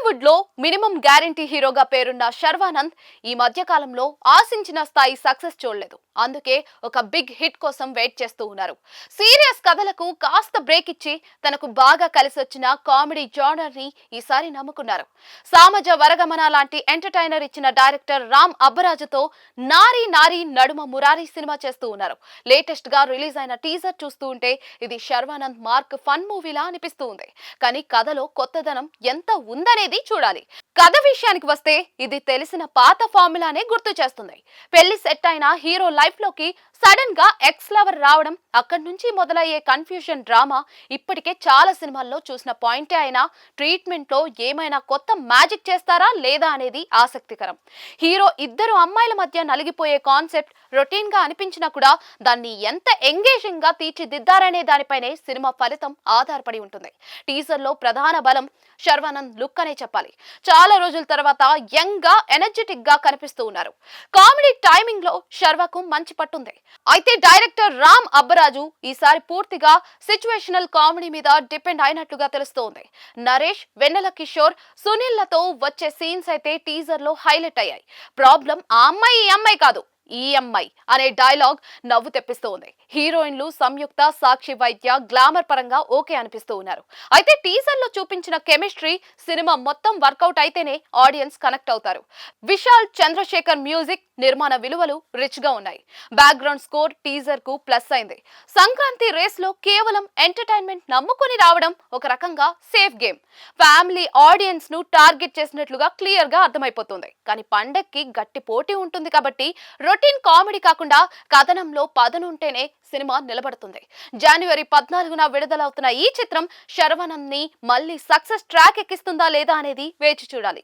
టాలీవుడ్ లో minimum guarantee హీరోగా పేరున్న శర్వానంద్ ఈ మధ్య కాలంలో ఆశించిన స్థాయి సక్సెస్ చూడలేదు. అందుకే ఒక బిగ్ హిట్ కోసం వెయిట్ చేస్తూ ఉన్నారు. సీరియస్ కథలకు కాస్త బ్రేక్ ఇచ్చి తనకు బాగా కలిసి వచ్చిన కామెడీ జానర్ ని ఈసారి నమ్ముకున్నారు. సామజ వరగమన లాంటి ఎంటర్టైనర్ ఇచ్చిన డైరెక్టర్ రామ్ అబ్బరాజుతో నారీ నారీ నడుమ మురారి సినిమా చేస్తూ ఉన్నారు. లేటెస్ట్ గా రిలీజ్ అయిన టీజర్ చూస్తూ ఉంటే ఇది శర్వానంద్ మార్క్ ఫన్ మూవీలా అనిపిస్తూ ఉంది. కానీ కథలో కొత్తదనం ఎంత ఉందనేది చూడాలి. కథ విషయానికి వస్తే ఇది తెలిసిన పాత ఫార్ములానే గుర్తు చేస్తుంది. పెళ్లి సెట్ అయిన హీరో లైఫ్ లోకి సడన్ గా ఎక్స్ లవర్ రావడం, అక్కడి నుంచి మొదలయ్యే కన్ఫ్యూజన్ డ్రామా ఇప్పటికే చాలా సినిమాల్లో చూసిన పాయింటే అయినా ట్రీట్మెంట్ లో ఏమైనా కొత్త మ్యాజిక్ చేస్తారా లేదా అనేది ఆసక్తికరం. హీరో ఇద్దరు అమ్మాయిల మధ్య నలిగిపోయే కాన్సెప్ట్ రొటీన్ గా అనిపించినా కూడా దాన్ని ఎంత ఎంగేజింగ్ గా తీర్చిదిద్దారనే దానిపైనే సినిమా ఫలితం ఆధారపడి ఉంటుంది. టీజర్ లో ప్రధాన బలం శర్వానంద్ లుక్ అనే చెప్పాలి. చాలా రోజుల తర్వాత యంగ్ గా ఎనర్జెటిక్ గా కనిపిస్తూ ఉన్నారు. కామెడీ టైమింగ్ లో శర్వకు మంచి పట్టుంది. అయితే డైరెక్టర్ రామ్ అబ్బరాజు ఈసారి పూర్తిగా సిచ్యువేషనల్ కామెడీ మీద డిపెండ్ అయినట్లుగా తెలుస్తోంది. నరేష్, వెన్నెల కిషోర్, సునీల్ లతో వచ్చే సీన్స్ అయితే టీజర్ లో హైలైట్ అయ్యాయి. ప్రాబ్లం ఆ అమ్మాయి ఈ అమ్మాయి కాదు, ఈఎంఐ అనే డైలాగ్ నవ్వు తెప్పిస్తోంది. హీరోయిన్లు సంయుక్త, సాక్షి వైద్య గ్లామర్ పరంగా ఓకే అనిపిస్తూ ఉన్నారు. అయితే టీజర్ లో చూపించిన కెమిస్ట్రీ సినిమా మొత్తం వర్కౌట్ అయితేనే ఆడియన్స్ కనెక్ట్ అవుతారు. విశాల్ చంద్రశేఖర్ మ్యూజిక్, నిర్మాణ విలువలు రిచ్ గా ఉన్నాయి. బ్యాక్గ్రౌండ్ స్కోర్ టీజర్ కు ప్లస్ అయింది. సంక్రాంతి రేస్ లో కేవలం ఎంటర్టైన్మెంట్ నమ్ముకుని రావడం ఒక రకంగా సేఫ్ గేమ్. ఫ్యామిలీ ఆడియన్స్ ను టార్గెట్ చేసినట్లుగా క్లియర్ గా అర్థమైపోతుంది. కానీ పండక్కి గట్టి పోటీ ఉంటుంది కాబట్టి రొటీన్ కామెడీ కాకుండా కథనంలో పదనుంటేనే సినిమా నిలబడుతుంది. జనవరి 14న విడుదలవుతున్న ఈ చిత్రం శర్వానంద్ ని మళ్ళీ సక్సెస్ ట్రాక్ ఎక్కిస్తుందా లేదా అనేది వేచి చూడాలి.